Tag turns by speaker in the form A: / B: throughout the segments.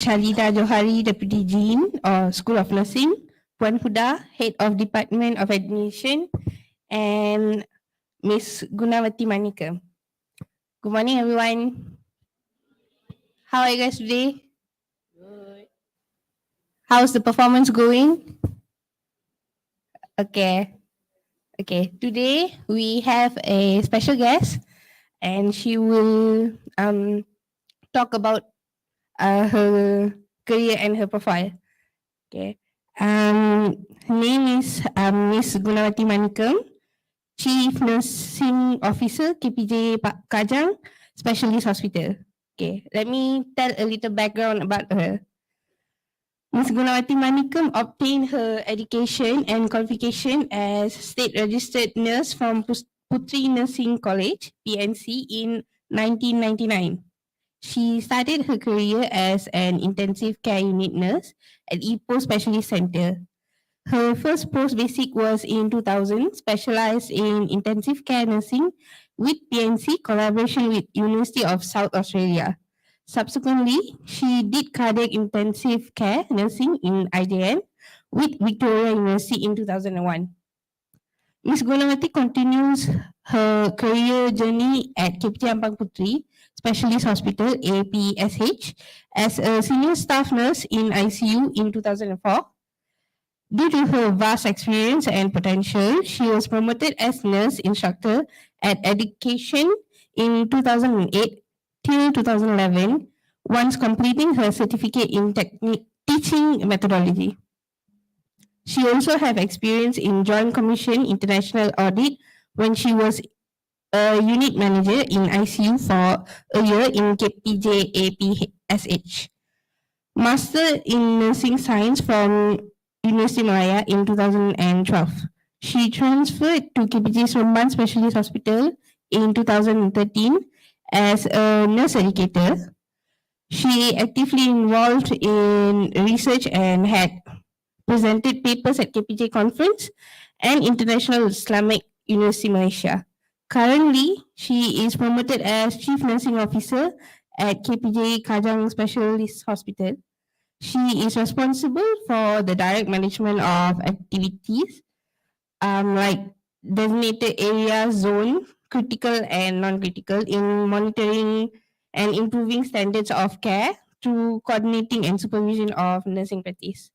A: Shalida Johari, Deputy Dean of School of Nursing, Puan Huda, Head of Department of Admission, and Miss Gunavathy Manickam. Good morning, everyone. How are you guys today?
B: Good.
A: How's the performance going? Okay. Okay. Today we have a special guest, and she will talk about her career and her profile. Okay. Her name is Miss Gunavathy Manickam, Chief Nursing Officer, KPJ Kajang Specialist Hospital. Okay, let me tell a little background about her. Ms. Gunavathy Manickam obtained her education and qualification as state registered nurse from Putri Nursing College, PNC, in 1999. She started her career as an intensive care unit nurse at Ipoh Specialist Center. Her first post basic was in 2000, specialized in intensive care nursing with PNC collaboration with University of South Australia. Subsequently, she did cardiac intensive care nursing in IJN with Victoria University in 2001. Ms. Gunawati continues her career journey at KPJ Ampang Putri Specialist Hospital, APSH, as a senior staff nurse in ICU in 2004. Due to her vast experience and potential, she was promoted as nurse instructor at education in 2008 till 2011, once completing her certificate in teaching methodology. She also have experience in Joint Commission International Audit when she was a unit manager in ICU for a year in KPJ APSH. Master in Nursing Science from University Malaya in 2012. She transferred to KPJ Sembilan Specialist Hospital in 2013 as a nurse educator. She actively involved in research and had presented papers at KPJ Conference and International Islamic University Malaysia. Currently, she is promoted as Chief Nursing Officer at KPJ Kajang Specialist Hospital. She is responsible for the direct management of activities like designated area, zone, critical and non-critical, in monitoring and improving standards of care through coordinating and supervision of nursing practice.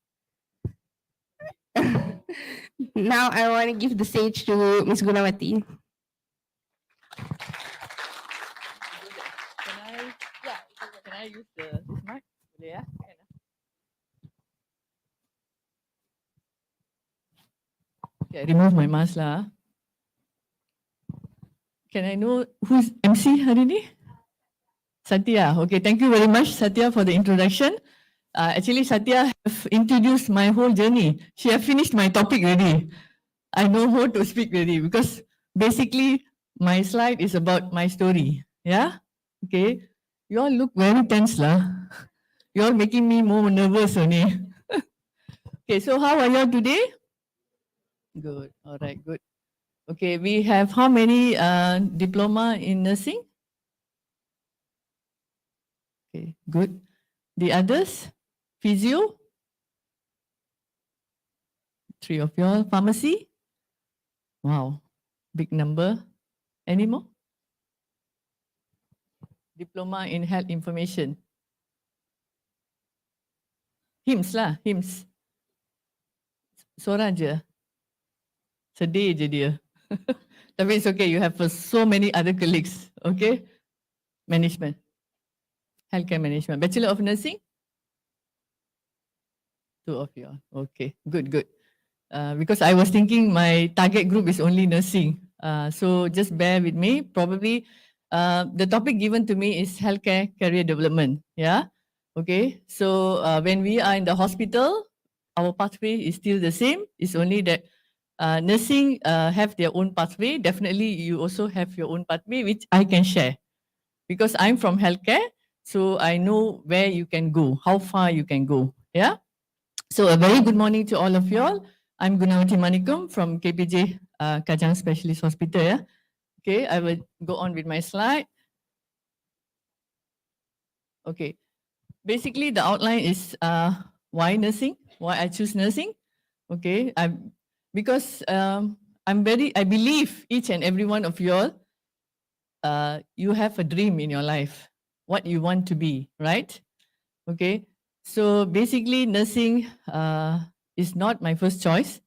A: Now I want to give the stage to Ms. Gunavathy.
B: Can I use this mic? Yeah. Okay, I remove my mask lah. Can I know who's MC hari ni? Satya. Okay, thank you very much, Satya, for the introduction. Actually, Satya have introduced my whole journey. She have finished my topic already. I know how to speak already because basically my slide is about my story. Yeah? Okay. You all look very tense lah. You all making me more nervous only. Okay, so how are you all today? Good. All right, good. Okay, we have how many diploma in nursing? Okay, good. The others? Physio? 3 of you all. Pharmacy? Wow, big number. Any more? Diploma in health information. HIMS lah, HIMS. Seorang je. Sedih je dia. Tapi it's okay, you have so many other colleagues. Okay? Management. Healthcare management. Bachelor of Nursing? 2 of you. Okay, good, good. Because I was thinking my target group is only nursing. So just bear with me. Probably the topic given to me is healthcare career development. Yeah? Okay, so when we are in the hospital, our pathway is still the same. It's only that nursing have their own pathway. Definitely you also have your own pathway, which I can share. Because I'm from healthcare, so I know where you can go, how far you can go. Yeah? So a very good morning to all of you all. I'm Gunavathy Manickam from KPJ Kajang Specialist Hospital. Yeah? Okay, I will go on with my slide. Okay. basically the outline is why nursing, why I choose nursing. Okay, because I believe each and every one of you all, you have a dream in your life, what you want to be, right? Okay, so basically nursing is not my first choice,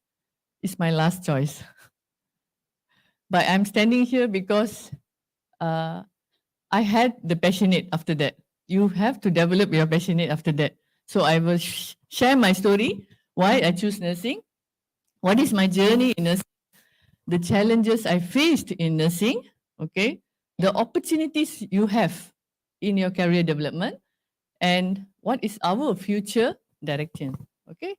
B: it's my last choice. But I'm standing here because uh, I had the passionate after that. You have to develop your passionate after that. So I will share my story, why I choose nursing, what is my journey in nursing, the challenges I faced in nursing, okay, the opportunities you have in your career development, and what is our future direction, okay?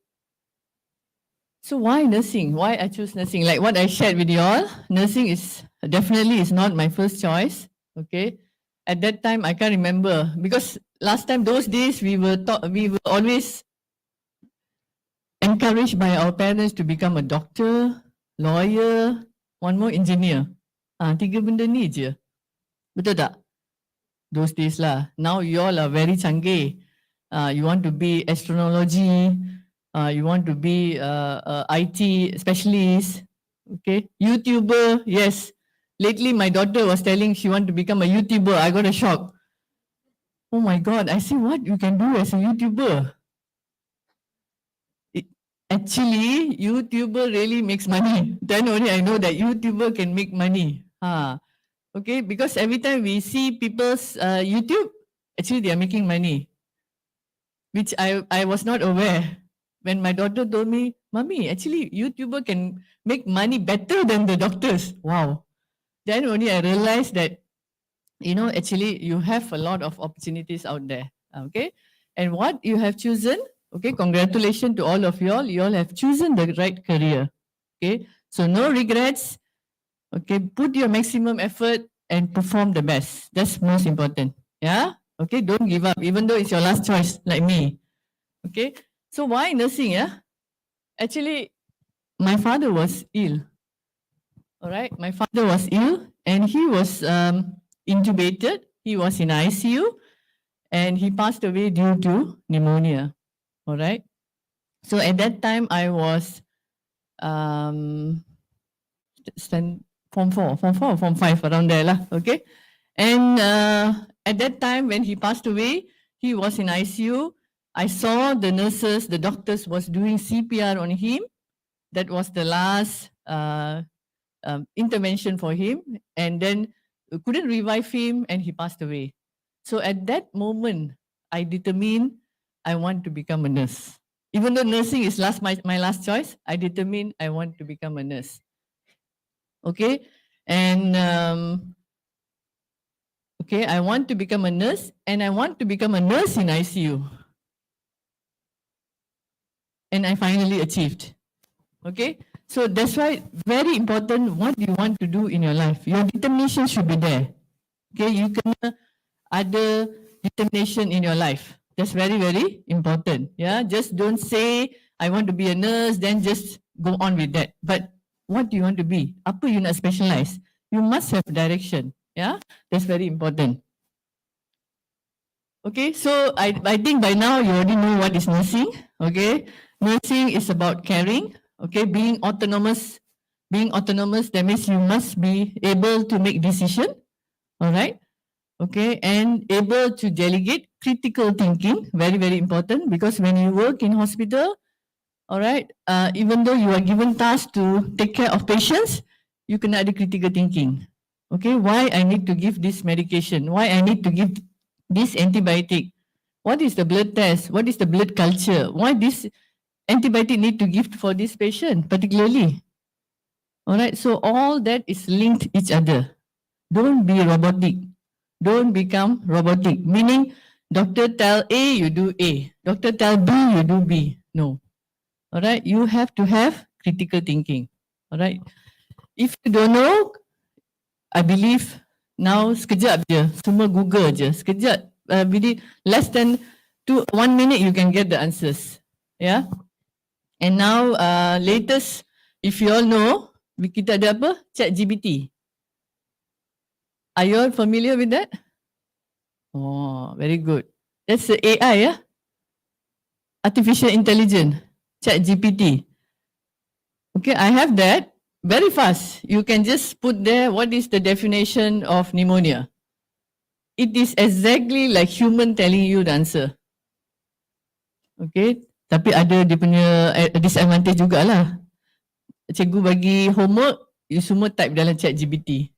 B: So why nursing? Why I choose nursing? Like what I shared with you all, nursing is definitely is not my first choice. Okay. At that time, I can't remember because last time, those days, we were always encouraged by our parents to become a doctor, lawyer, one more engineer. Tiga benda ni je. Betul tak? Those days lah. Now you all are very canggih. You want to be astronology, you want to be IT specialist, okay? YouTuber, yes. Lately, my daughter was telling she want to become a YouTuber. I got a shock. Oh my God, I see what you can do as a YouTuber. It, actually, YouTuber really makes money. Then only I know that YouTuber can make money. Okay, because every time we see people's YouTube, actually they are making money, which I was not aware. When my daughter told me, Mommy, actually YouTuber can make money better than the doctors. Wow. Then only I realized that, you know, actually you have a lot of opportunities out there. Okay. And what you have chosen, okay, congratulations to all of you all. You all have chosen the right career. Okay. So no regrets. Okay. Put your maximum effort and perform the best. That's most important. Yeah. Okay. Don't give up, even though it's your last choice, like me. Okay. So why nursing? Yeah. Actually, my father was ill. All right. My father was ill and he was intubated. He was in ICU and he passed away due to pneumonia. All right. So at that time, I was um, form 5, around there. Lah, okay. And at that time, when he passed away, he was in ICU. I saw the nurses, the doctors was doing CPR on him. That was the last intervention for him, and then couldn't revive him, and he passed away. So at that moment, I determined I want to become a nurse. Even though nursing is my last choice, I determined I want to become a nurse. Okay, and okay, I want to become a nurse, and I want to become a nurse in ICU, and I finally achieved. Okay, so that's why very important what you want to do in your life. Your determination should be there. Okay, you can ada determination in your life. That's very, very important. Yeah, just don't say I want to be a nurse, then just go on with that. But what do you want to be? Apa you nak specialize? You must have direction. Yeah, that's very important. Okay, so I think by now you already know what is nursing. Okay, nursing is about caring. Okay, being autonomous. Being autonomous, that means you must be able to make decision. All right. Okay, and able to delegate critical thinking, very, very important, because when you work in hospital, all right, even though you are given tasks to take care of patients, you can add critical thinking. Okay, why I need to give this medication? Why I need to give this antibiotic? What is the blood test? What is the blood culture? Why this antibiotic need to give for this patient particularly? All right, so all that is linked each other. Don't be robotic. Don't become robotic. Meaning, doctor tell A, you do A. Doctor tell B, you do B. No. All right, you have to have critical thinking. All right. If you don't know, I believe now sekejap je, semua Google je. Sekejap, within less than 1 minute you can get the answers. Yeah. And now latest, if you all know, kita ada apa? ChatGPT. Are you all familiar with that? Oh, very good. That's the AI, yeah? Artificial Intelligence, ChatGPT. Okay, I have that very fast. You can just put there what is the definition of pneumonia. It is exactly like human telling you the answer. Okay, tapi ada dia punya disadvantage jugalah. Cikgu bagi homework, you semua type dalam ChatGPT.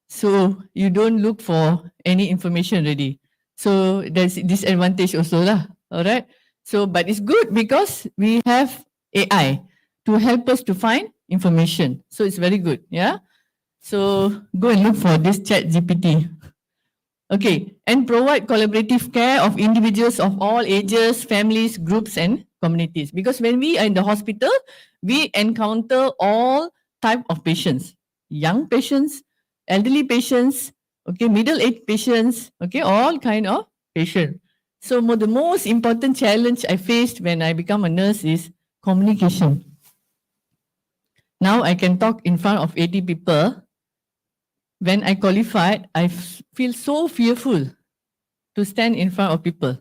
B: So you don't look for any information already. So there's disadvantage also lah. Alright. So but it's good because we have AI to help us to find information. So it's very good. Yeah. So go and look for this Chat GPT. Okay, and provide collaborative care of individuals of all ages, families, groups, and communities. Because when we are in the hospital, we encounter all type of patients, young patients, elderly patients, okay, middle-aged patients, okay, all kind of patients. So the most important challenge I faced when I become a nurse is communication. Now I can talk in front of 80 people. When I qualified, I feel so fearful to stand in front of people.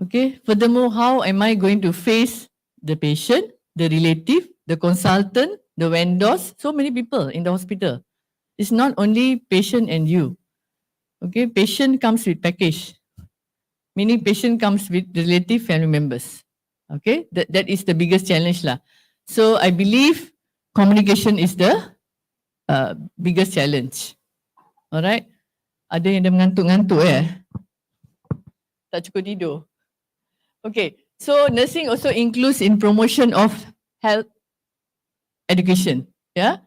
B: Okay. Furthermore, how am I going to face the patient, the relative, the consultant, the vendors? So many people in the hospital. It's not only patient and you. Okay. Patient comes with package. Meaning patient comes with relative family members. Okay. That is the biggest challenge lah. So I believe communication is the biggest challenge. Alright. Ada yang dah mengantuk-ngantuk tak cukup tidur. Okay, so nursing also includes in promotion of health education. Yeah.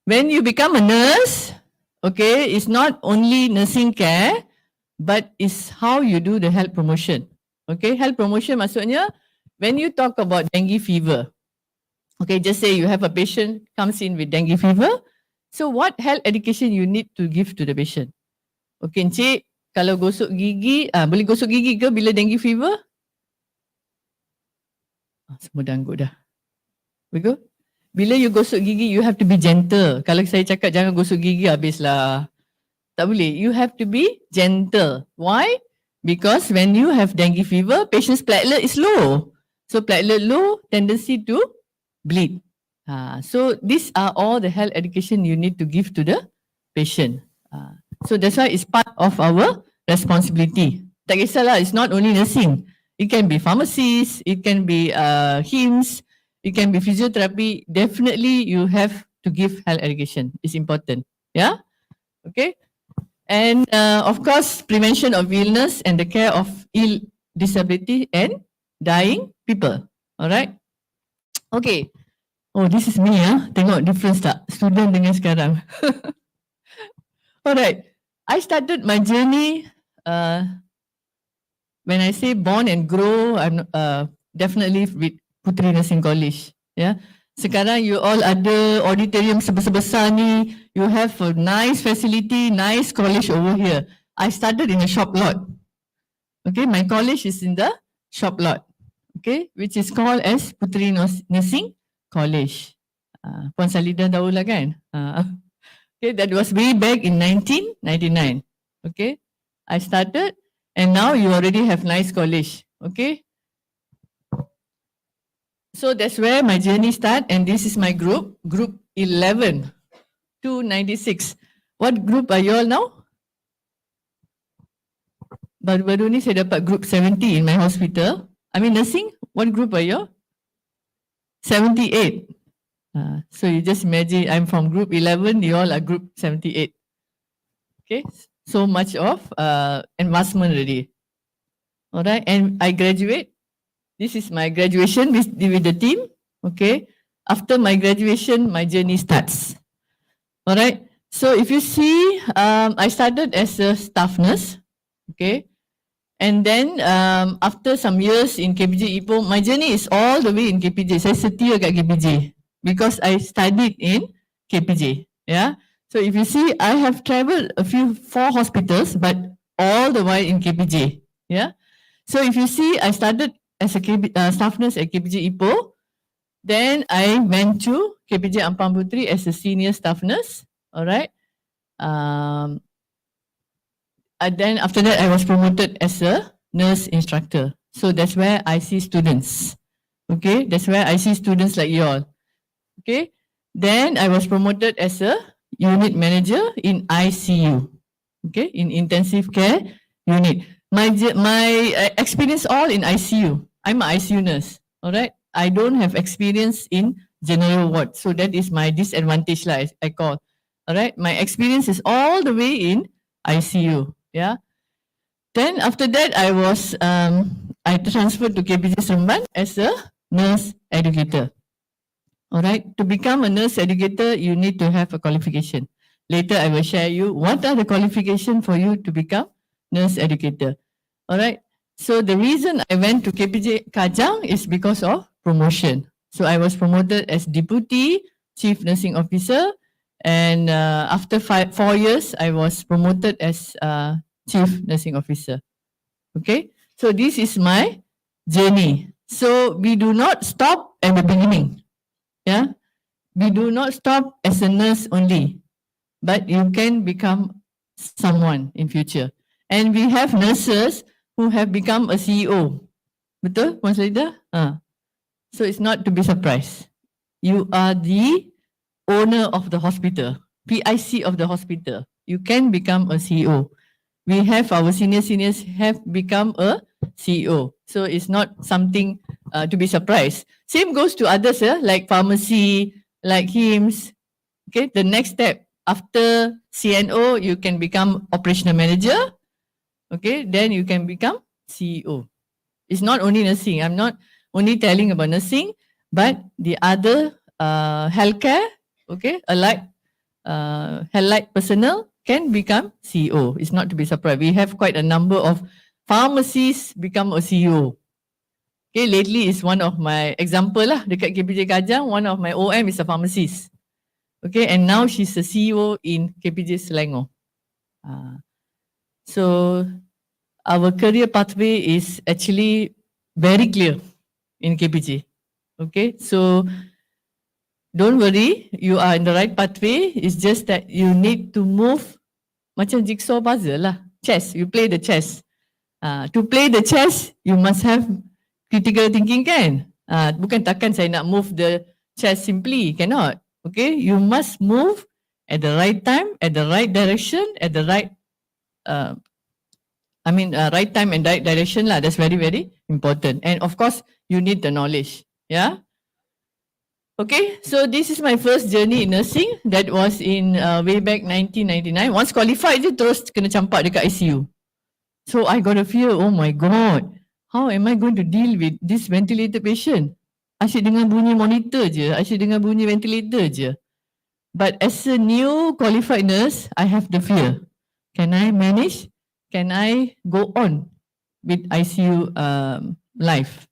B: When you become a nurse, okay, it's not only nursing care, but it's how you do the health promotion. Okay, health promotion maksudnya when you talk about dengue fever, okay, just say you have a patient comes in with dengue fever. So what health education you need to give to the patient? Okay, Encik, kalau gosok gigi, boleh gosok gigi ke bila dengue fever? Semua dangut dah. Betul? Bila you gosok gigi, you have to be gentle. Kalau saya cakap jangan gosok gigi, habislah. Tak boleh. You have to be gentle. Why? Because when you have dengue fever, patient's platelet is low. So platelet low, tendency to bleed. So these are all the health education you need to give to the patient. So that's why it's part of our responsibility. Tak kisahlah, it's not only nursing. It can be pharmacies, it can be HIMS, it can be physiotherapy. Definitely you have to give health education. It's important. Yeah? Okay? And of course, prevention of illness and the care of ill disability and dying people. Alright? Okay. Oh, this is me Tengok difference tak? Student dengan sekarang. Alright. I started my journey when I say born and grow, I'm definitely with Puteri Nursing College. Yeah. Sekarang you all ada auditorium sebesar-besar ni. You have a nice facility, nice college over here. I started in a shop lot. Okay, my college is in the shop lot. Okay, which is called as Puteri Nursing College. Puan Salida tahu lah kan? Okay, that was way back in 1999. Okay, I started and now you already have nice college. Okay. So that's where my journey start and this is my group, group 11, 296. What group are you all now? Baru-baru ni saya dapat group 70 in my hospital. I mean nursing, what group are you? 78. So you just imagine I'm from group 11, you all are group 78. Okay, so much of advancement already. Alright, and I graduate. This is my graduation with the team. Okay, after my graduation, my journey starts. Alright, so if you see, I started as a staff nurse. Okay, and then after some years in KPJ Ipoh, my journey is all the way in KPJ. Saya setia kat KPJ. Because I studied in KPJ. Yeah. So if you see, I have traveled 4 hospitals, but all the while in KPJ. Yeah. So if you see, I started as a staff nurse at KPJ Ipoh. Then I went to KPJ Ampang Puteri as a senior staff nurse. All right. then after that, I was promoted as a nurse instructor. So that's where I see students. Okay, that's where I see students like you all. Okay, then I was promoted as a unit manager in ICU. Okay, in intensive care unit. My experience all in ICU. I'm an ICU nurse. All right, I don't have experience in general ward, so that is my disadvantage lah. I call. All right, my experience is all the way in ICU. Yeah. Then after that, I transferred to KPJ Sembilan as a nurse educator. All right. To become a nurse educator, you need to have a qualification. Later, I will share you what are the qualifications for you to become nurse educator. All right. So the reason I went to KPJ Kajang is because of promotion. So I was promoted as deputy chief nursing officer, and after 4 years, I was promoted as chief nursing officer. Okay. So this is my journey. So we do not stop at the beginning. Yeah, we do not stop as a nurse only, but you can become someone in future. And we have nurses who have become a CEO. Betul, Puan Selida? So it's not to be surprised. You are the owner of the hospital, PIC of the hospital. You can become a CEO. We have our seniors have become a CEO. So it's not something to be surprised. Same goes to others, like pharmacy, like HIMS. Okay, the next step after CNO, you can become operational manager. Okay, then you can become CEO. It's not only nursing. I'm not only telling about nursing, but the other healthcare, okay, allied personnel can become CEO. It's not to be surprised. We have quite a number of pharmacies become a CEO. Okay, lately is one of my example lah dekat KPJ Kajang, one of my OM is a pharmacist. Okay, and now she's a CEO in KPJ Selangor. So our career pathway is actually very clear in KPJ. Okay, so don't worry, you are in the right pathway. It's just that you need to move macam jigsaw puzzle lah. Chess, you play the chess. To play the chess, you must have critical thinking kan? Bukan takkan saya nak move the chess simply, cannot. Okay, you must move at the right time, at the right direction, at the right, right time and right direction lah. That's very, very important. And of course, you need the knowledge. Yeah. Okay, so this is my first journey in nursing. That was in way back 1999. Once qualified je terus kena campak dekat ICU. So I got a fear, oh my god, how am I going to deal with this ventilated patient? Asyik dengar bunyi monitor je, asyik dengar bunyi ventilator je. But as a new qualified nurse, I have the fear. Can I manage? Can I go on with ICU life?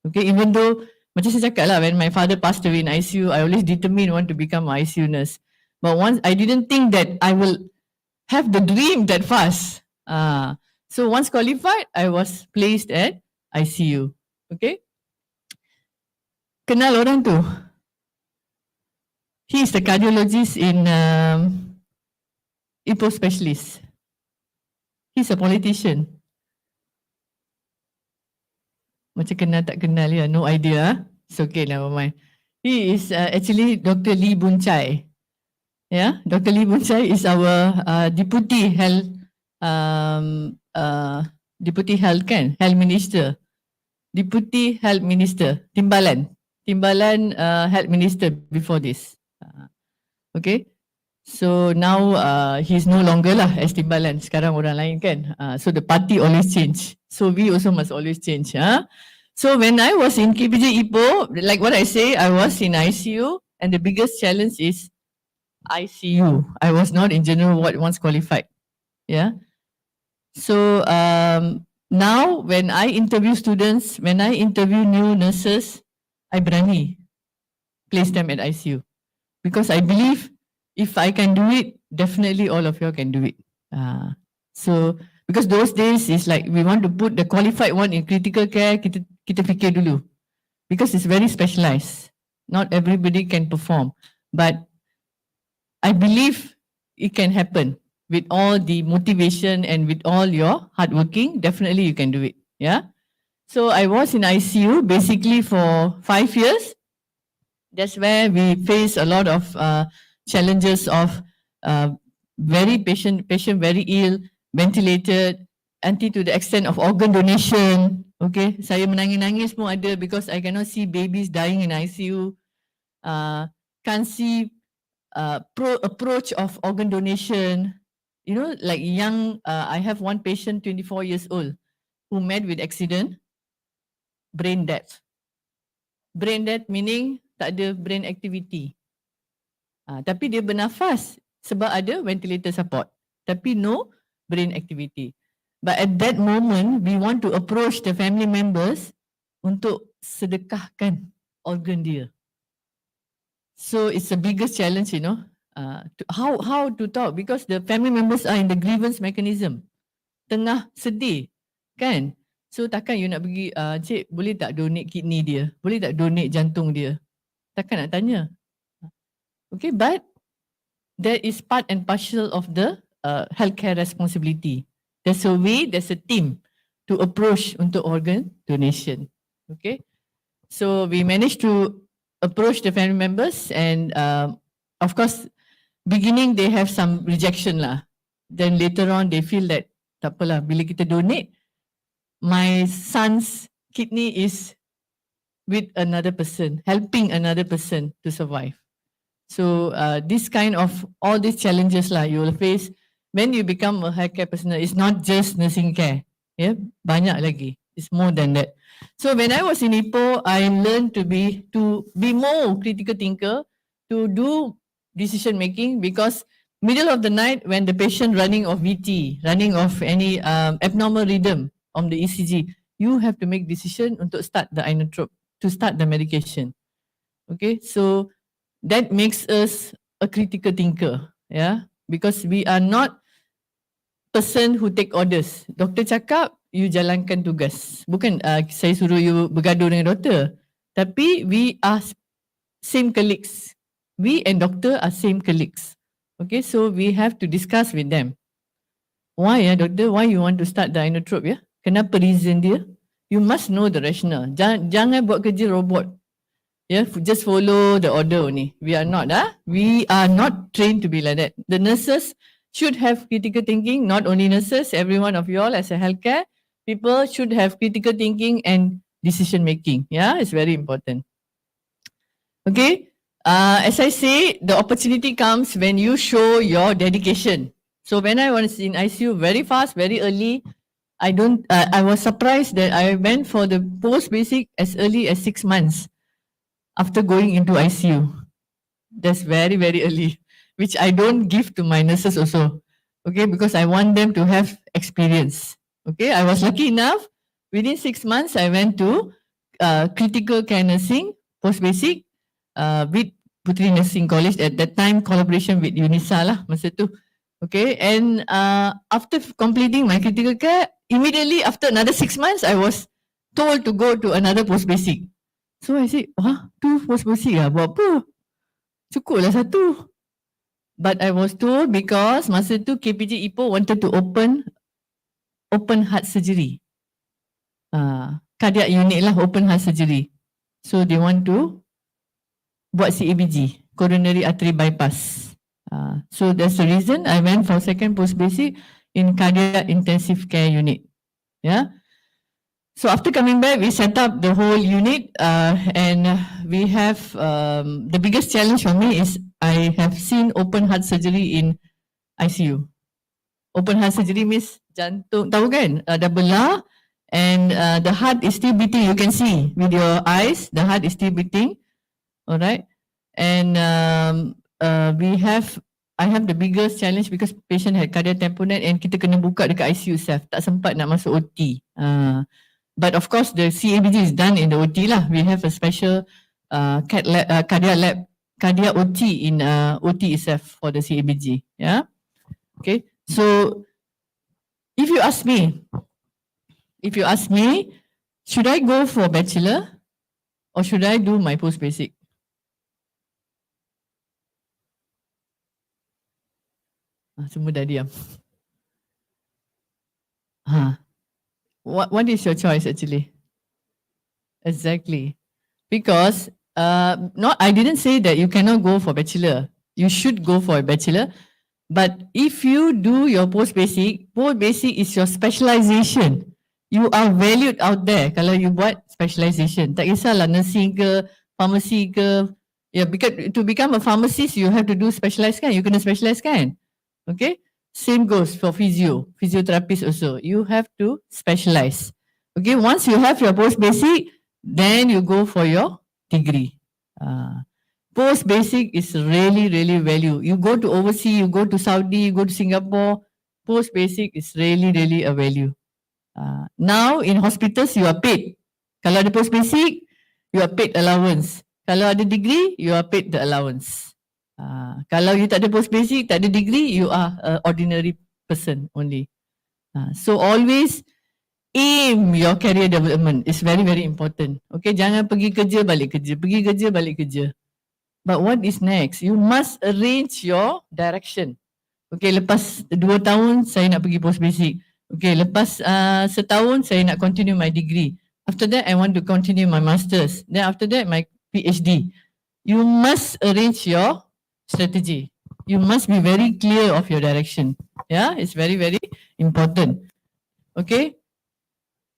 B: Okay, even though macam saya cakap lah, when my father passed away in ICU, I always determined want to become an ICU nurse. But once I didn't think that I will have the dream that fast. So once qualified, I was placed at ICU. Okay. Kenal orang tu? He is the cardiologist in EPO specialist. He's a politician. Macam kenal tak kenal ya, no idea. It's okay, never mind. He is actually Dr. Lee Boon Chai. Yeah, Dr. Lee Boon Chai is our deputy health kan, health minister. Deputy health minister, Timbalan health minister before this. Okay. So now he's no longer lah as Timbalan. Sekarang orang lain kan. So the party always change. So we also must always change. So when I was in KPJ Ipoh, like what I say, I was in ICU, and the biggest challenge is ICU. I was not in general ward once qualified. Yeah. So now when I interview students, when I interview new nurses, I berani place them at ICU because I believe if I can do it, definitely all of you can do it. So because those days is like we want to put the qualified one in critical care, kita fikir dulu because it's very specialized. Not everybody can perform, but I believe it can happen with all the motivation and with all your hard working, definitely you can do it. Yeah. So I was in ICU basically for 5 years. That's where we face a lot of challenges of uh, patient very ill, ventilated, until to the extent of organ donation. Okay, saya menangis-nangis pun ada because I cannot see babies dying in ICU. Can't see approach of organ donation. You know, like young, I have one patient, 24 years old, who met with accident, brain death. Brain death meaning tak ada brain activity. Tapi dia bernafas sebab ada ventilator support. Tapi no brain activity. But at that moment, we want to approach the family members untuk sedekahkan organ dia. So it's the biggest challenge, you know. How to talk, because the family members are in the grievance mechanism. Tengah sedih, kan? So takkan you nak pergi, cik boleh tak donate kidney dia? Boleh tak donate jantung dia? Takkan nak tanya. Okay, but that is part and parcel of the healthcare responsibility. There's a way, there's a team to approach untuk organ donation. Okay, so we managed to approach the family members, and of course, beginning they have some rejection lah. Then later on they feel that tak apalah, bila kita donate, my son's kidney is with another person, helping another person to survive. So this kind of all these challenges lah you will face when you become a healthcare personnel. It's not just nursing care, yeah, banyak lagi. It's more than that. So when I was in Ipoh, I learned to be more critical thinker, to do decision making, because middle of the night when the patient running of VT, running of any abnormal rhythm on the ECG, you have to make decision untuk start the inotrope, to start the medication. Okay, so that makes us a critical thinker, yeah, because we are not person who take orders. Doktor cakap, you jalankan tugas. Bukan saya suruh you bergaduh dengan doktor, tapi we are same colleagues. We and doctor are same colleagues. Okay, so we have to discuss with them. Why ya, doctor? Why you want to start the inotrope ya? Kenapa reason dia? You must know the rationale. Jangan buat kerja robot. Yeah, just follow the order only. We are not, we are not trained to be like that. The nurses should have critical thinking, not only nurses, every one of you all as a healthcare people should have critical thinking and decision making. Yeah, it's very important. Okay, as I say, the opportunity comes when you show your dedication. So when I was in ICU very fast, very early, I was surprised that I went for the post basic as early as 6 months. After going into ICU. That's very, very early, which I don't give to my nurses also. Okay, because I want them to have experience. Okay, I was lucky enough. Within 6 months, I went to critical care nursing, post basic, with Putri Nursing College. At that time, collaboration with UNISA lah, masa tu. Okay, and after completing my critical care, immediately after another 6 months, I was told to go to another post basic. So I said, tu post basic lah, buat apa? Cukup lah satu. But I was told because masa tu KPJ Ipoh wanted to open heart surgery. Cardiac unit lah, open heart surgery. So they want to buat CABG, coronary artery bypass. So that's the reason I went for second post basic in cardiac intensive care unit. Yeah. So after coming back, we set up the whole unit, and we have the biggest challenge for me is I have seen open heart surgery in ICU. Open heart surgery means jantung, tahu kan? Dah belah, and the heart is still beating. You can see with your eyes, the heart is still beating. Alright, and I have the biggest challenge because patient had cardiac tamponade and kita kena buka dekat ICU self. Tak sempat nak masuk OT. But of course, the CABG is done in the OT lah. We have a special cardiac lab, cardiac OT in OT itself for the CABG. Yeah. Okay. So, if you ask me, should I go for bachelor or should I do my post basic? Semua dah diam. What is your choice actually? Exactly. Because not I didn't say that you cannot go for bachelor. You should go for a bachelor. But if you do your post basic is your specialization. You are valued out there kalau you buat specialization. Tak kisahlah nursing ke, pharmacy ke. Yeah, because to become a pharmacist, you have to do specialized kan. You kena specialize kan. Okay. Same goes for physiotherapist also. You have to specialize. Okay. Once you have your post basic, then you go for your degree. Post basic is really, really value. You go to overseas, you go to Saudi, you go to Singapore, post basic is really, really a value. Now in hospitals, you are paid. Kalau ada post basic, you are paid allowance. Kalau ada degree, you are paid the allowance. Kalau you tak ada post basic, tak ada degree, you are an ordinary person only. So always aim your career development. It's very, very important. Okay, jangan pergi kerja, balik kerja. Pergi kerja, balik kerja. But what is next? You must arrange your direction. Okay, lepas 2 tahun saya nak pergi post basic. Okay, lepas setahun saya nak continue my degree. After that, I want to continue my masters. Then after that, my PhD. You must arrange your strategy. You must be very clear of your direction. Yeah, it's very, very important. Okay,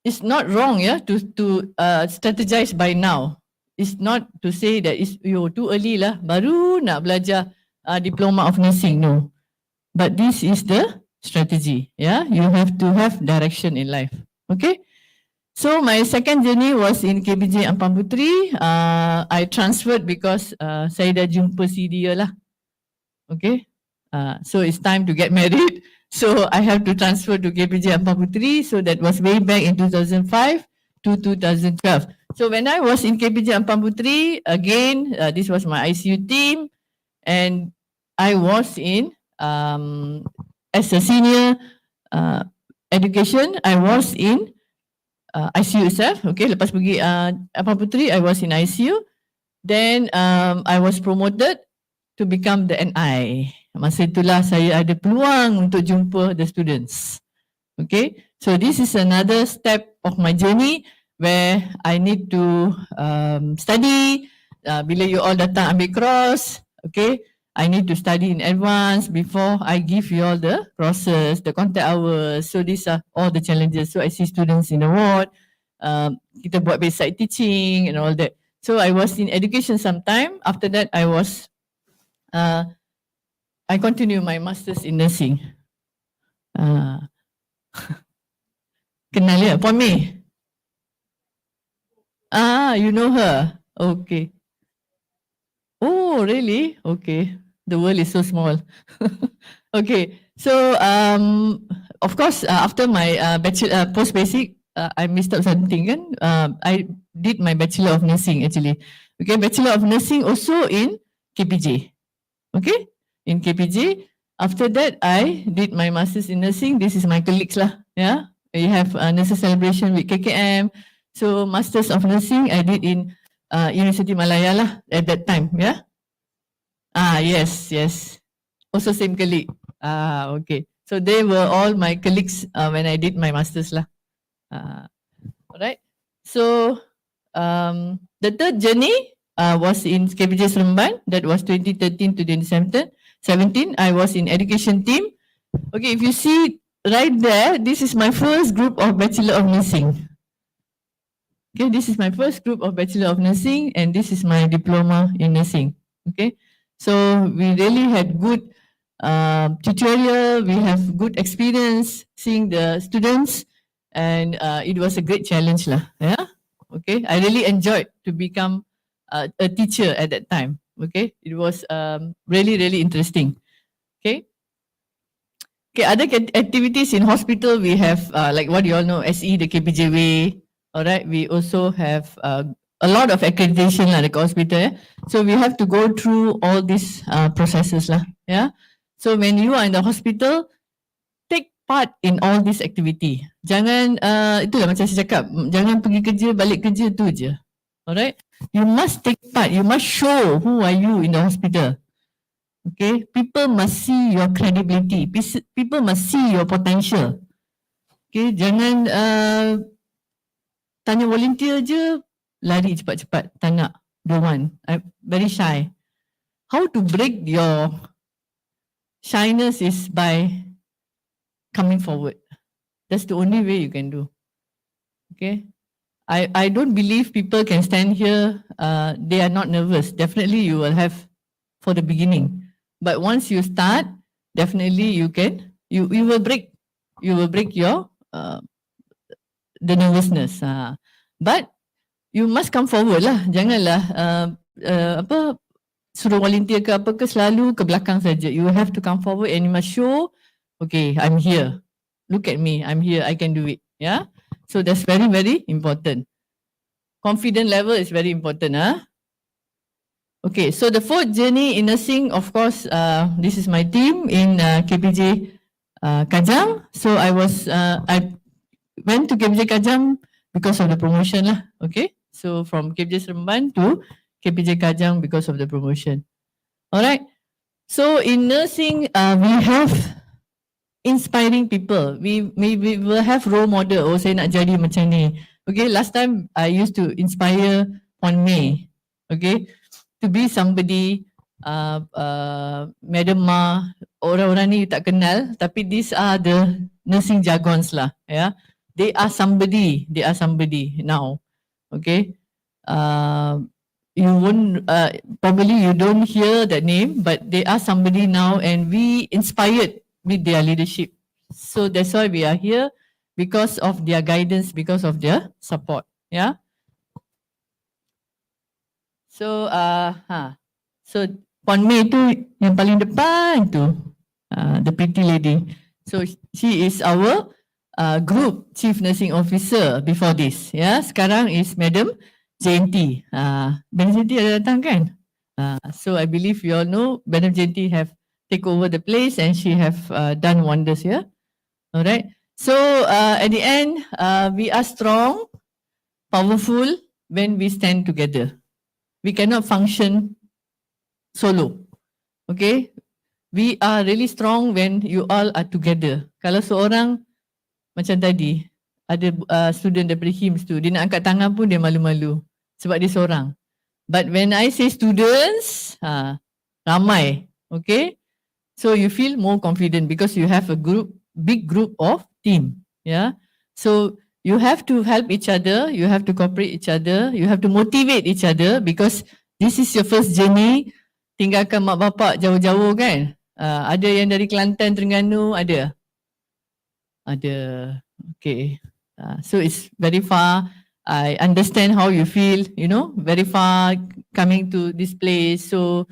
B: it's not wrong, yeah, to strategize by now. It's not to say that it's too early lah, baru nak belajar diploma of nursing. No, but this is the strategy. Yeah, you have to have direction in life. Okay. So my second journey was in KBJ Ampang Puteri. I transferred because saya dah jumpa si dia lah. Okay. So it's time to get married. So I have to transfer to KBJ Ampang Puteri. So that was way back in 2005 to 2012. So when I was in KBJ Ampang Puteri, again, this was my ICU team, and I was in as a senior education. I was in ICU itself. Okay, lepas pergi Ampang Puteri, I was in ICU. Then I was promoted to become the NI. Masa itulah saya ada peluang untuk jumpa the students. Okay, so this is another step of my journey where I need to study. Bila you all datang ambil cross, okay, I need to study in advance before I give you all the crosses, the contact hours. So these are all the challenges. So I see students in the ward, kita buat bedside teaching and all that. So I was in education sometime. After that, I continue my masters in nursing. Kenal ya, Puan Mei? You know her. Okay. Oh, really? Okay. The world is so small. Okay. So, of course, after my bachelor, post basic, I missed out something kan. I did my bachelor of nursing actually. Okay, bachelor of nursing also in KPJ. Okay, in KPJ. After that, I did my masters in nursing. This is my colleagues lah. Yeah, we have a nurses celebration with KKM. So masters of nursing I did in University Malaya lah at that time. Yeah. Yes. Also same colleague. Okay. So they were all my colleagues when I did my masters lah. Alright. So the third journey was in KPJ Sembilan. That was 2013 to 2017. I was in education team. Okay, if you see right there, this is my first group of Bachelor of Nursing. Okay, this is my first group of Bachelor of Nursing, and this is my diploma in nursing. Okay, so we really had good tutorial. We have good experience seeing the students, and it was a great challenge lah. Yeah. Okay, I really enjoyed to become a teacher at that time. Okay, it was really, really interesting. Okay. Okay, other activities in hospital, we have like what you all know, SE, the KPJ way. All right, we also have a lot of accreditation lah dekat hospital. Yeah? So we have to go through all these processes lah. Yeah. So when you are in the hospital, take part in all this activity. Jangan itulah macam saya cakap, jangan pergi kerja balik kerja tu je. Alright, you must take part. You must show who are you in the hospital. Okay, people must see your credibility. People must see your potential. Okay, jangan tanya volunteer je, lari cepat-cepat. Tak nak, don't want. I'm very shy. How to break your shyness is by coming forward. That's the only way you can do. Okay. I don't believe people can stand here. They are not nervous. Definitely you will have for the beginning. But once you start, definitely you can, you will break your the nervousness. But you must come forward lah. Janganlah apa suruh volunteer ke apa ke selalu ke belakang saja. You have to come forward and you must show, okay, I'm here. Look at me, I'm here, I can do it. Yeah. So that's very, very important. Confident level is very important. Okay, so the fourth journey in nursing, of course, this is my team in KPJ Kajang. So I went to KPJ Kajang because of the promotion lah. Okay, so from KPJ Sembilan to KPJ Kajang because of the promotion. Alright, so in nursing, we have inspiring people. We will have role model. Oh, saya nak jadi macam ni. Okay, last time I used to inspire Puan May. Okay, to be somebody, Madam Ma, orang-orang ni you tak kenal, tapi these are the nursing jargons lah. Yeah, they are somebody now. Okay, you won't probably you don't hear that name, but they are somebody now, and we inspired with their leadership. So that's why we are here, because of their guidance, because of their support. Yeah. So so Puan May tu yang paling depan tu, the pretty lady. So she is our group chief nursing officer before this. Yeah, sekarang is Madam Jayanti. Madam Jayanti ada datang kan? So I believe you all know Madam Jayanti have take over the place and she have done wonders here. Alright. So at the end, we are strong, powerful when we stand together. We cannot function solo. Okay? We are really strong when you all are together. Kalau seorang macam tadi, ada student daripada HIMS tu, dia nak angkat tangan pun dia malu-malu sebab dia seorang. But when I say students, ramai. Okay? So you feel more confident because you have a big group of team. Yeah? So you have to help each other, you have to cooperate each other, you have to motivate each other because this is your first journey. Tinggalkan mak bapak jauh-jauh kan? Ada yang dari Kelantan, Terengganu, ada? Ada. Okay. So it's very far. I understand how you feel, you know, very far coming to this place. So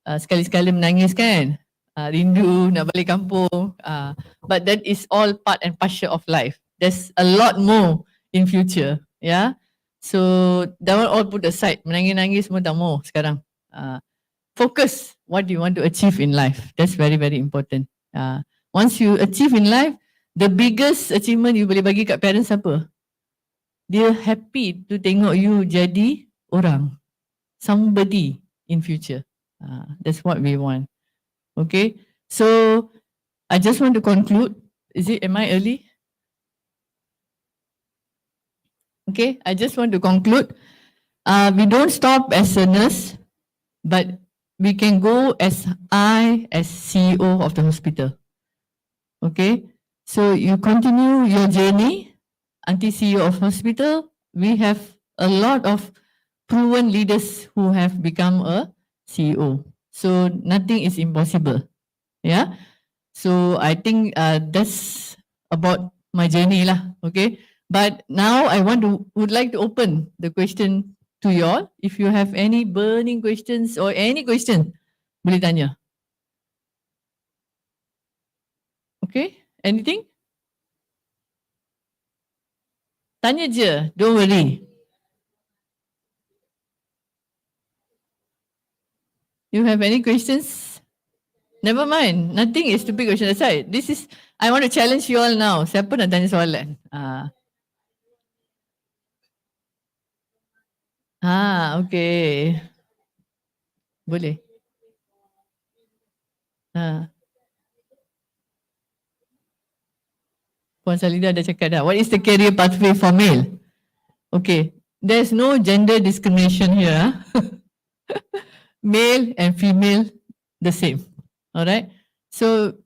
B: sekali-sekala menangis kan? Rindu nak balik kampung. But that is all part and parcel of life. There's a lot more in future. Yeah. So that one all put aside. Menangis-nangis semua tak mau sekarang. Focus what you want to achieve in life. That's very, very important. Once you achieve in life, the biggest achievement you boleh bagi kat parents apa? Dia happy to tengok you jadi orang. Somebody in future. That's what we want. Okay. So I just want to conclude. Am I early? Okay. I just want to conclude. We don't stop as a nurse, but we can go as CEO of the hospital. Okay. So you continue your journey until CEO of hospital. We have a lot of proven leaders who have become a CEO. So nothing is impossible. Yeah. So I think that's about my journey lah. Okay. But now I would like to open the question to you all. If you have any burning questions or any question, boleh tanya. Okay. Anything? Tanya je. Don't worry. You have any questions? Never mind. Nothing is stupid question aside. I want to challenge you all now. Siapa nak tanya soalan? Okay. Boleh. Ha, Puan Salida dah cakap dah. What is the career pathway for male? Okay, there's no gender discrimination here. Male and female, the same. All right. So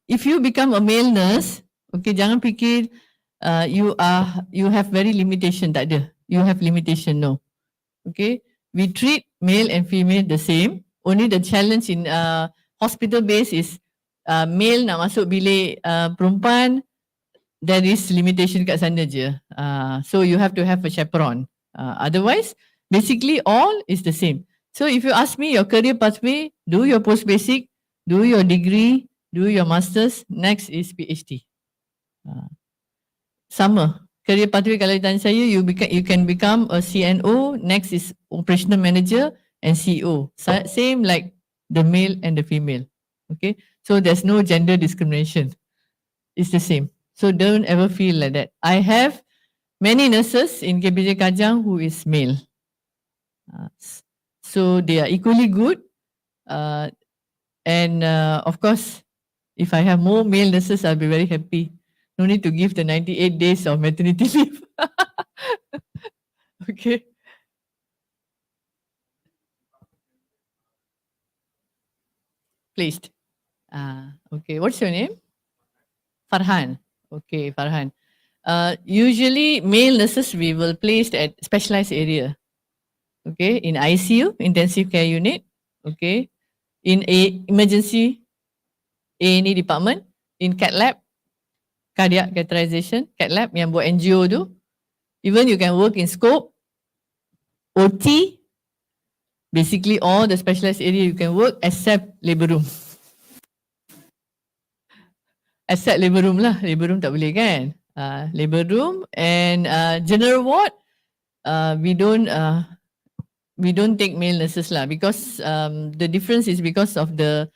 B: if you become a male nurse, okay, jangan fikir you have very limitation, tak ada. You have limitation, no. Okay, we treat male and female the same. Only the challenge in hospital base is male nak masuk bilik perempuan, there is limitation kat sana je. So you have to have a chaperone. Otherwise, basically all is the same. So if you ask me your career pathway, do your post basic, do your degree, do your masters, next is PhD. Sama. Career pathway kalau ditanya saya, you can become a CNO, next is operational manager and CEO. Same like the male and the female. Okay, so there's no gender discrimination. It's the same. So don't ever feel like that. I have many nurses in KBJ Kajang who is male. So they are equally good. And of course, if I have more male nurses, I'll be very happy. No need to give the 98 days of maternity leave. Okay. Placed. Okay. What's your name? Farhan. Okay, Farhan. Usually, male nurses we will placed at specialized area. Okay, in ICU, intensive care unit. Okay, in a emergency A&E department, in cat lab, cardiac catheterization, cat lab yang buat angio tu. Even you can work in scope, OT, basically all the specialized area you can work except labor room. Except labor room lah, labor room tak boleh kan. Labor room and general ward, we don't take male nurses lah because the difference is because of the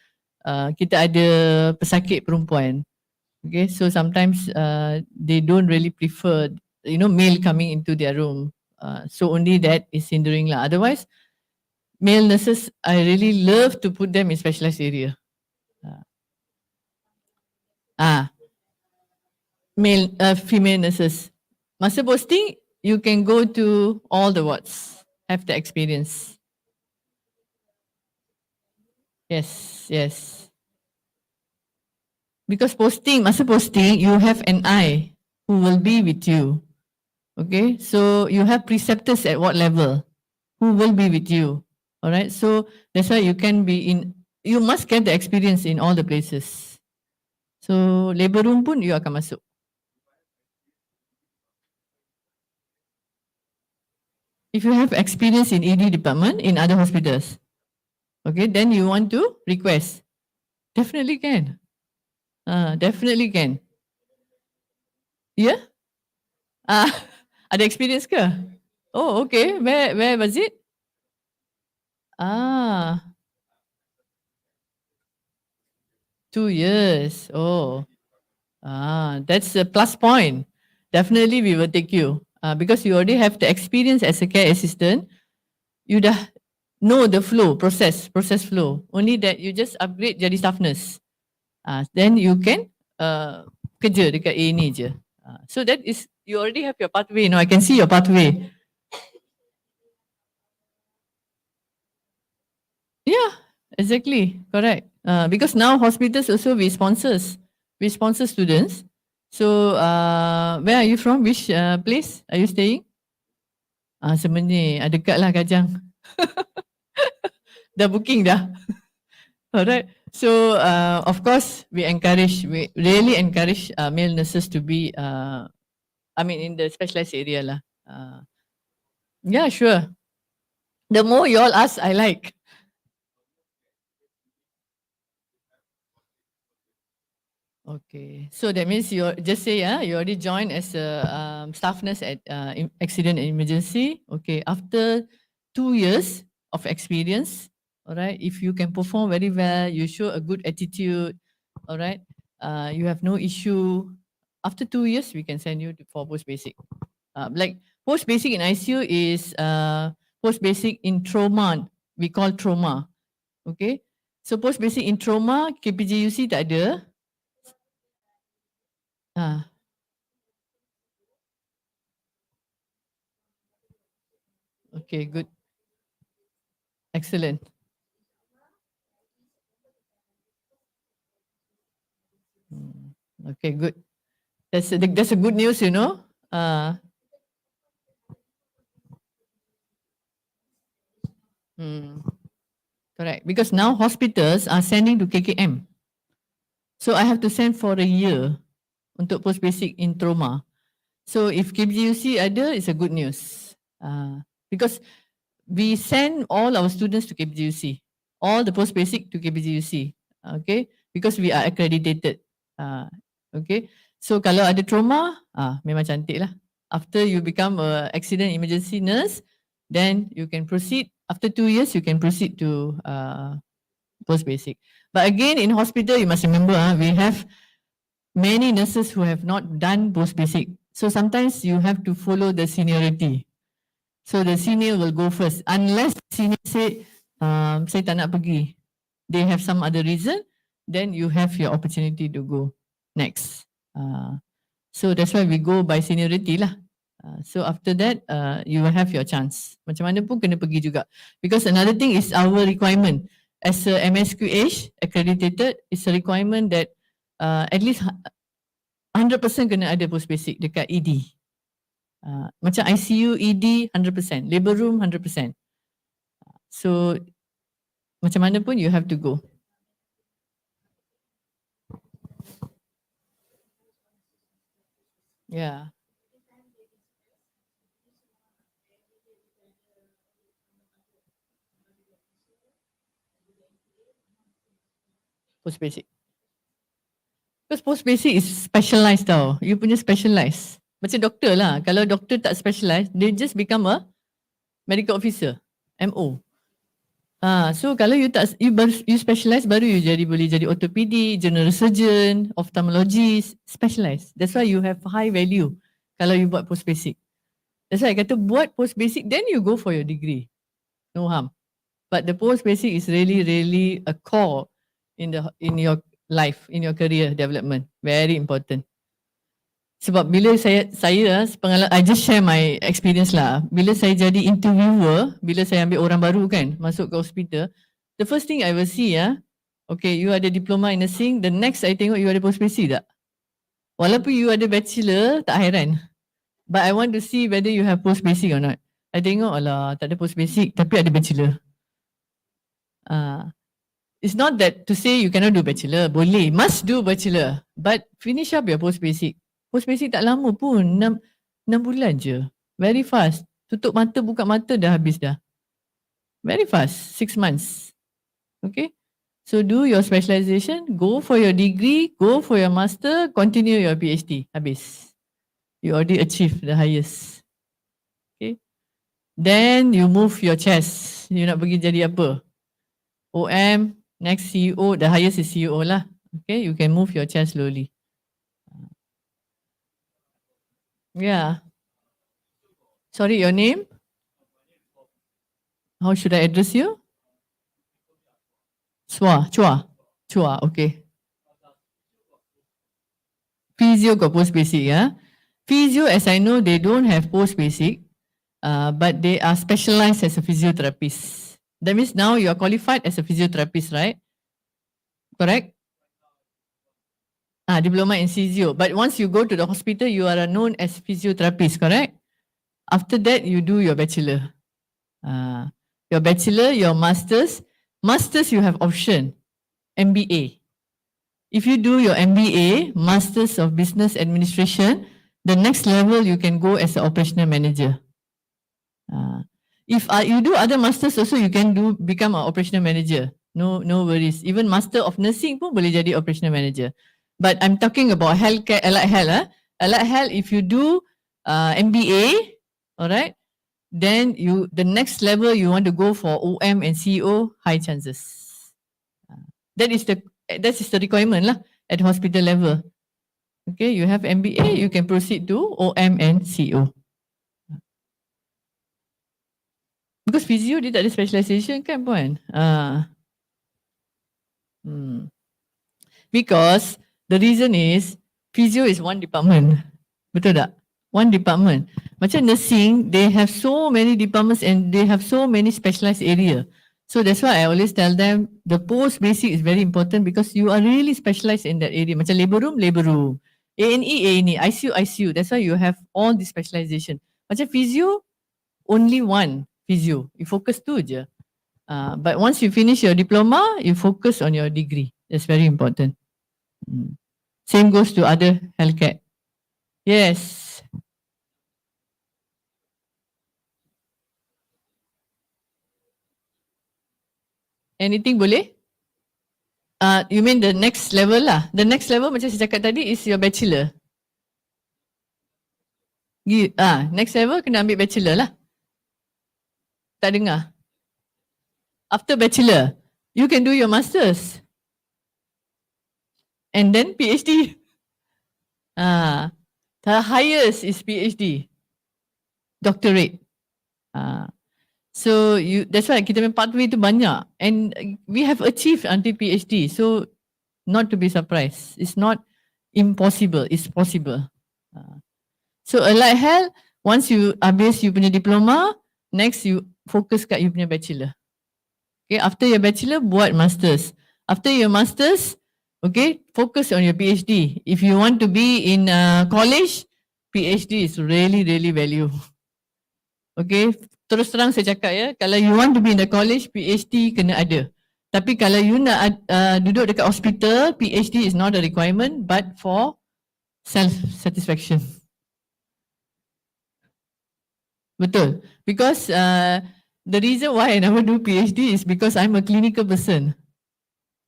B: kita ada pesakit perempuan. Okay, so sometimes they don't really prefer male coming into their room. So only that is hindering lah. Otherwise, male nurses I really love to put them in specialized area. Male, female nurses. Masa posting, you can go to all the wards, have the experience. Yes, yes. Because masa posting, you have an eye who will be with you. Okay, so you have preceptors at what level who will be with you. All right, so that's why you must get the experience in all the places. So labor room pun you akan masuk. If you have experience in ED department in other hospitals, okay, then you want to request. Definitely can. Definitely can. Yeah? Ada experience ke? Oh, okay. Where was it? 2 years. Oh. That's a plus point. Definitely we will take you. Because you already have the experience as a care assistant. You dah know the flow, process flow. Only that you just upgrade jadi staff nurse. Then you can kerja dekat A&E je. So that is, you already have your pathway. I can see your pathway. Yeah, exactly. Correct. Because now hospitals also we sponsor students. So where are you from? Which place are you staying? Sebenarnya dekat lah Kajang. Dah booking dah. Alright. So of course we really encourage male nurses to be in the specialized area lah. Yeah, sure. The more you all ask, I like. Okay, so that means you just say you already joined as a staff nurse at accident and emergency. Okay, after 2 years of experience, all right, if you can perform very well, you show a good attitude, all right, you have no issue. After 2 years, we can send you for post basic. Like post basic in ICU is post basic in trauma. We call trauma. Okay, So post basic in trauma, KPJUC tak ada. Okay, good. Excellent. Okay, good. That's a good news, you know. Correct. Because now hospitals are sending to KKM. So I have to send for a year untuk post basic in trauma. So if KBGUC ada, it's a good news. Because we send all our students to KBGUC, all the post basic to KBGUC, okay? Because we are accredited. Okay. So kalau ada trauma, memang cantik lah. After you become a accident emergency nurse, then you can proceed. After 2 years, you can proceed to post basic. But again, in hospital, you must remember, we have many nurses who have not done post basic. So sometimes you have to follow the seniority. So the senior will go first. Unless senior say, saya tak nak pergi. They have some other reason, then you have your opportunity to go next. So that's why we go by seniority lah. So after that, you will have your chance. Macam mana pun kena pergi juga. Because another thing is our requirement. As a MSQH accredited, it's a requirement that at least 100% kena ada post basic dekat ED. Macam ICU, ED 100%, labor room 100%. So macam mana pun you have to go. Yeah. Post basic. Because post basic is specialised tau. You punya specialised. Macam doktor lah. Kalau doktor tak specialised, they just become a medical officer, MO. So kalau you tak you specialise, baru you boleh jadi orthopedic, general surgeon, ophthalmologist, specialise. That's why you have high value kalau you buat post basic. That's why I kata buat post basic, then you go for your degree. No harm. But the post basic is really a core in your life, in your career development. Very important. Sebab bila saya pengalaman, I just share my experience lah. Bila saya jadi interviewer, bila saya ambil orang baru kan, masuk ke hospital, the first thing I will see okay, you ada diploma in nursing, the next I tengok you ada post basic tak? Walaupun you ada bachelor, tak hairan. But I want to see whether you have post basic or not. I tengok, alah, tak ada post basic, tapi ada bachelor. It's not that to say you cannot do bachelor, boleh, must do bachelor, but finish up your post basic. Post basic tak lama pun, 6 bulan je. Very fast. Tutup mata, buka mata dah habis dah. Very fast, 6 months. Okay. So do your specialisation, go for your degree, go for your master, continue your PhD. Habis. You already achieve the highest. Okay. Then you move your chest. You nak pergi jadi apa? OM, next CEO, the highest is CEO lah. Okay, you can move your chest slowly. Yeah. Sorry, your name? How should I address you? Chua, okay. Physio got post basic, yeah? Physio, as I know, they don't have post basic, but they are specialized as a physiotherapist. That means now you are qualified as a physiotherapist, right? Correct? Diploma in physio. But once you go to the hospital, you are known as physiotherapist, correct? After that, you do your bachelor. Your bachelor, your masters. Masters, you have option. MBA. If you do your MBA, Masters of Business Administration, the next level you can go as an operational manager. If you do other masters also, you can become an operational manager. No worries. Even Master of Nursing pun boleh jadi operational manager. But I'm talking about healthcare, allied health. Allied health, if you do MBA, all right, then the next level you want to go for OM and CEO, high chances. That is the requirement lah at hospital level. Okay, you have MBA, you can proceed to OM and CEO. Because physio dia tak ada specialization kan puan? Because the reason is physio is one department. Betul tak? One department. Macam nursing, they have so many departments and they have so many specialized area. So that's why I always tell them the post basic is very important because you are really specialized in that area. Macam labor room. A&E, ICU, ICU. That's why you have all the specialization. Macam physio, only one physio. You focus tu je. But once you finish your diploma, you focus on your degree. That's very important. Same goes to other healthcare. Yes. Anything boleh? You mean the next level lah. The next level macam saya cakap tadi is your bachelor. Next level kena ambil bachelor lah. Tak dengar. After bachelor, you can do your masters. And then PhD. The highest is PhD. Doctorate. So that's why kita punya pathway tu banyak. And we have achieved until PhD. So not to be surprised. It's not impossible. It's possible. So allied health, once you habis you punya diploma, next you focus kat you punya bachelor. Okay, after your bachelor, buat masters. After your masters, okay, focus on your PhD. If you want to be in college, PhD is really, really value. Okay, terus terang saya cakap ya, kalau you want to be in the college, PhD kena ada. Tapi kalau you nak duduk dekat hospital, PhD is not a requirement, but for self-satisfaction. Betul. Because the reason why I never do PhD is because I'm a clinical person.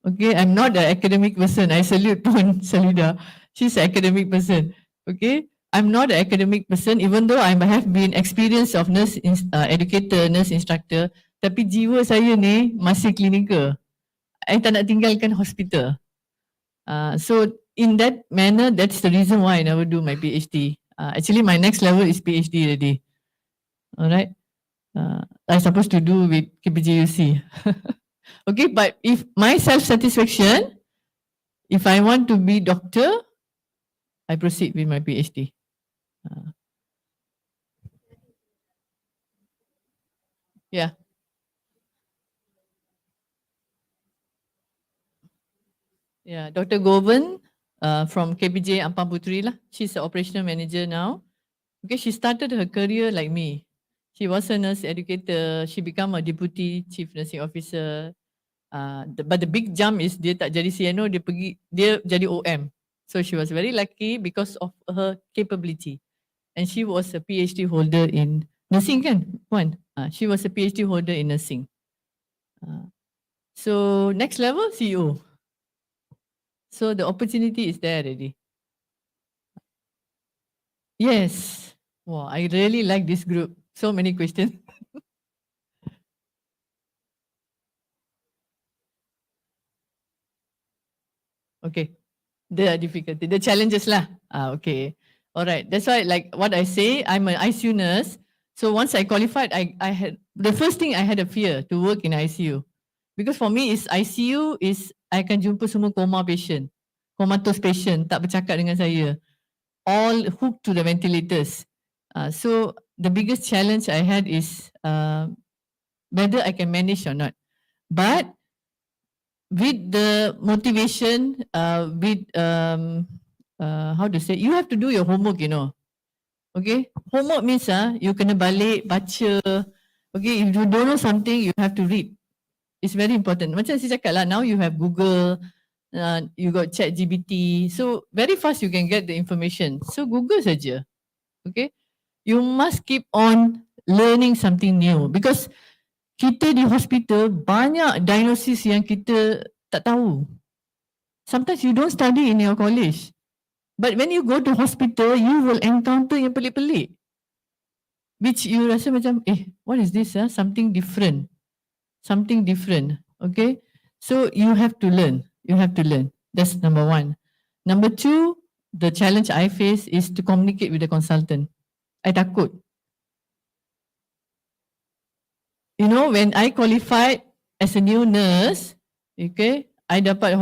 B: Okay, I'm not an academic person. I salute Puan Salida. She's an academic person. Okay, I'm not an academic person even though I have been experienced of nurse educator, nurse instructor. Tapi jiwa saya ni masih clinical. I tak nak tinggalkan hospital. So in that manner, that's the reason why I never do my PhD. Actually, my next level is PhD already. Alright. I'm supposed to do with KPJUC. Okay, but if my self-satisfaction, if I want to be doctor, I proceed with my PhD. Yeah. Yeah, Dr. Govan from KPJ Ampang Puteri lah. She's the operational manager now. Okay, she started her career like me. She was a nurse educator. She became a deputy chief nursing officer. But the big jump is dia tak jadi CNO, dia jadi OM. So she was very lucky because of her capability. And she was a PhD holder in nursing kan, Puan? She was a PhD holder in nursing. So next level, CEO. So the opportunity is there already. Yes. Wow, I really like this group. So many questions. Okay. The difficulty, the challenges lah. Okay. All right. That's why, like what I say, I'm an ICU nurse. So once I qualified, I had the first thing I had a fear to work in ICU, because for me is ICU is I akan jumpa semua coma patient, comatose patient tak bercakap dengan saya, all hooked to the ventilators. So the biggest challenge I had is whether I can manage or not. But with the motivation, with how to say, you have to do your homework, you know. Okay, homework means you kena balik baca. Okay, if you don't know something, you have to read. It's very important. Macam saya cakap lah, now you have Google, you got ChatGPT, so very fast you can get the information. So Google saja. Okay, you must keep on learning something new because kita di hospital banyak diagnosis yang kita tak tahu. Sometimes you don't study in your college. But when you go to hospital, you will encounter yang pelik-pelik. Which you rasa macam, what is this? Something different. Something different. Okay? So you have to learn. You have to learn. That's number one. Number two, the challenge I face is to communicate with the consultant. I takut. You know, when I qualified as a new nurse, okay, I dapat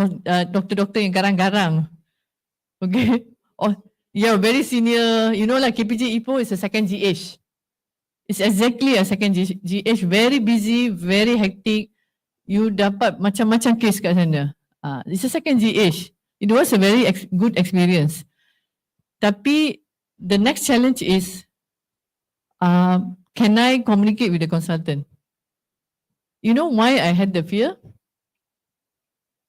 B: doktor-doktor yang garang-garang. Okay. Oh, yeah, very senior. You know lah, KPJ Ipoh is a second GH. It's exactly a second GH. Very busy, very hectic. You dapat macam-macam case kat sana. It's a second GH. It was a very good experience. Tapi the next challenge is, can I communicate with the consultant? You know why I had the fear?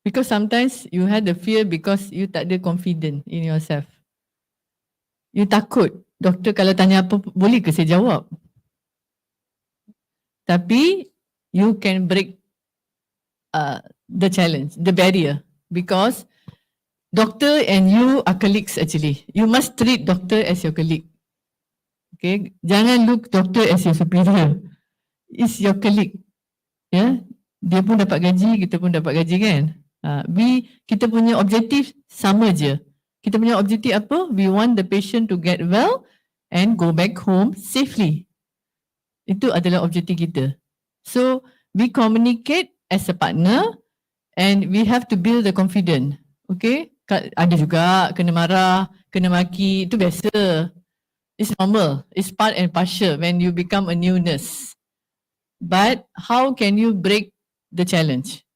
B: Because sometimes you had the fear because you tak ada confident in yourself. You takut, doktor kalau tanya apa, boleh ke saya jawab? Tapi you can break the challenge, the barrier, because doctor and you are colleagues actually. You must treat doctor as your colleague. Okay, jangan look doctor as your superior. It's your colleague. Ya, dia pun dapat gaji, kita pun dapat gaji kan. Kita punya objektif sama je. Kita punya objektif apa? We want the patient to get well and go back home safely. Itu adalah objektif kita. So we communicate as a partner and we have to build the confidence. Okay? Ada juga kena marah, kena maki, itu biasa. It's normal. It's part and parcel when you become a new nurse. But how can you break the challenge?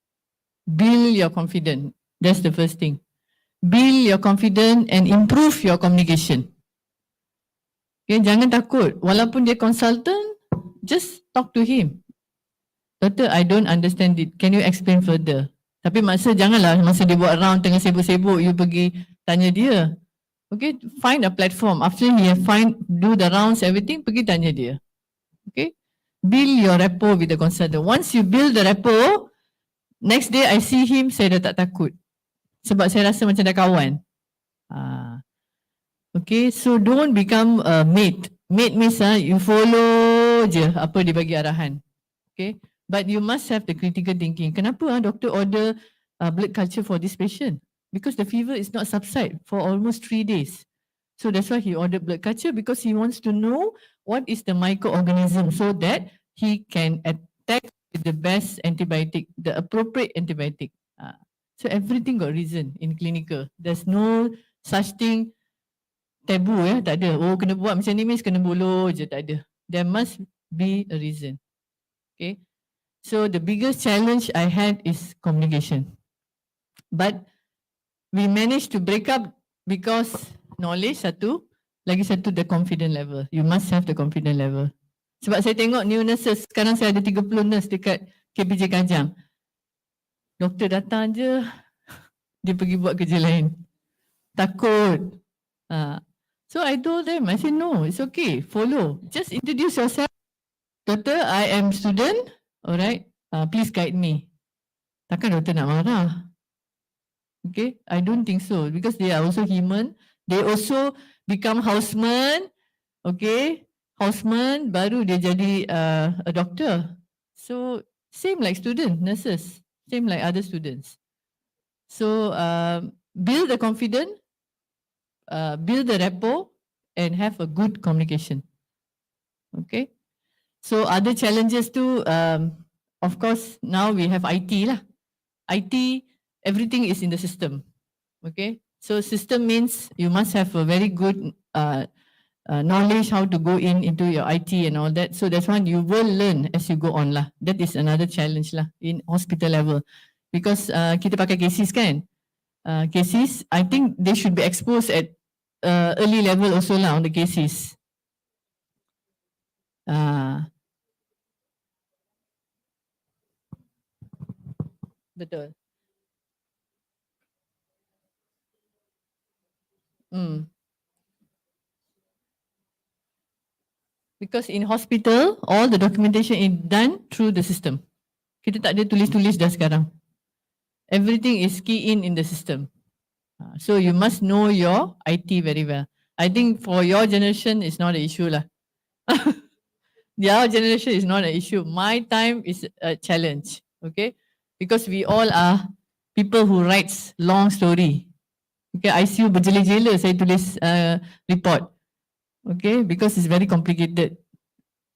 B: Build your confidence. That's the first thing. Build your confidence and improve your communication. Okay, jangan takut. Walaupun dia consultant, just talk to him. Doctor, I don't understand it. Can you explain further? Tapi janganlah masa dia buat round tengah sibuk-sibuk, you pergi tanya dia. Okay, find a platform. After he have do the rounds, everything, pergi tanya dia. Okay, build your rapport with the consultant. Once you build the rapport, next day I see him, saya dah tak takut. Sebab saya rasa macam dah kawan. Okay, so don't become a mate. Mate means you follow je apa dia bagi arahan. Okay, but you must have the critical thinking. Kenapa doktor order blood culture for this patient? Because the fever is not subside for almost 3 days. So that's why he ordered blood culture, because he wants to know what is the microorganism so that he can attack with the best antibiotic, the appropriate antibiotic. So everything got reason in clinical. There's no such thing taboo ya, tak ada. Oh kena buat macam ni means kena bolo je, tak ada. There must be a reason. Okay. So the biggest challenge I had is communication. But we managed to break up because knowledge satu, lagi satu the confidence level. You must have the confidence level. Sebab saya tengok new nurses, sekarang saya ada 30 nurse dekat KPJ Kajang. Doktor datang je, dia pergi buat kerja lain. Takut. So I told them, I said no, it's okay, follow. Just introduce yourself. Doctor, I am student, alright, please guide me. Takkan doktor nak marah? Okay, I don't think so, because they are also human. They also become houseman. Okay, houseman baru dia jadi a doctor. So same like student, nurses, same like other students. So build the confidence, build the rapport, and have a good communication. Okay, so other challenges too. Of course, now we have IT lah. IT, everything is in the system. Okay, so system means you must have a very good knowledge how to go into your IT and all that. So that's one you will learn as you go on lah. That is another challenge lah in hospital level, because kita pakai cases kan. Cases, I think they should be exposed at early level also lah on the cases. Betul. Because in hospital, all the documentation is done through the system. Kita tak ada tulis-tulis dah sekarang. Everything is key in the system. So you must know your IT very well. I think for your generation, it's not an issue lah. Your generation is not an issue. My time is a challenge. Okay, because we all are people who writes long story. Okay, ICU berjela-jela saya tulis report. Okay, because it's very complicated.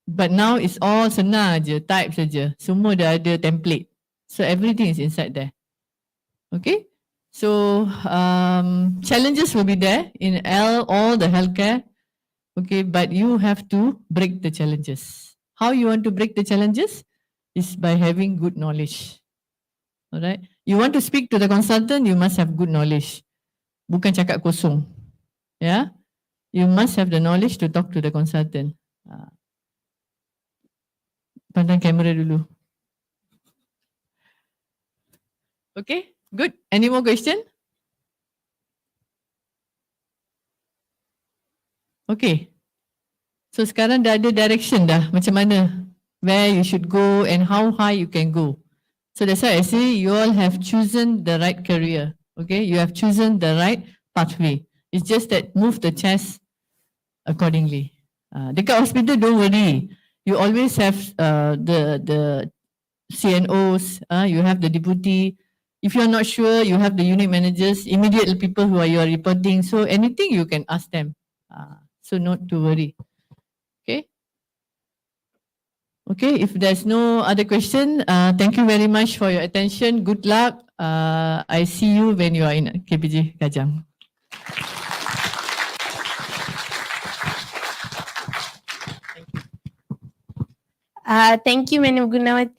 B: But now it's all senang je, type saja. Semua dah ada template. So everything is inside there. Okay, so challenges will be there in all the healthcare. Okay, but you have to break the challenges. How you want to break the challenges is by having good knowledge. All right, you want to speak to the consultant, you must have good knowledge. Bukan cakap kosong. Yeah, you must have the knowledge to talk to the consultant. Pandang kamera dulu. Okay, good. Any more question? Okay. So sekarang dah ada direction dah macam mana, where you should go and how high you can go. So that's why I say you all have chosen the right career. Okay, you have chosen the right pathway. It's just that move the chest accordingly. Dekat hospital, don't worry. You always have the CNOs. You have the deputy. If you are not sure, you have the unit managers, immediate people who are you are reporting. So anything you can ask them. So not to worry. Okay. Okay, if there's no other question, thank you very much for your attention. Good luck. I see you when you are in KPG Kajang.
A: Thank you, Madam Gunavathy.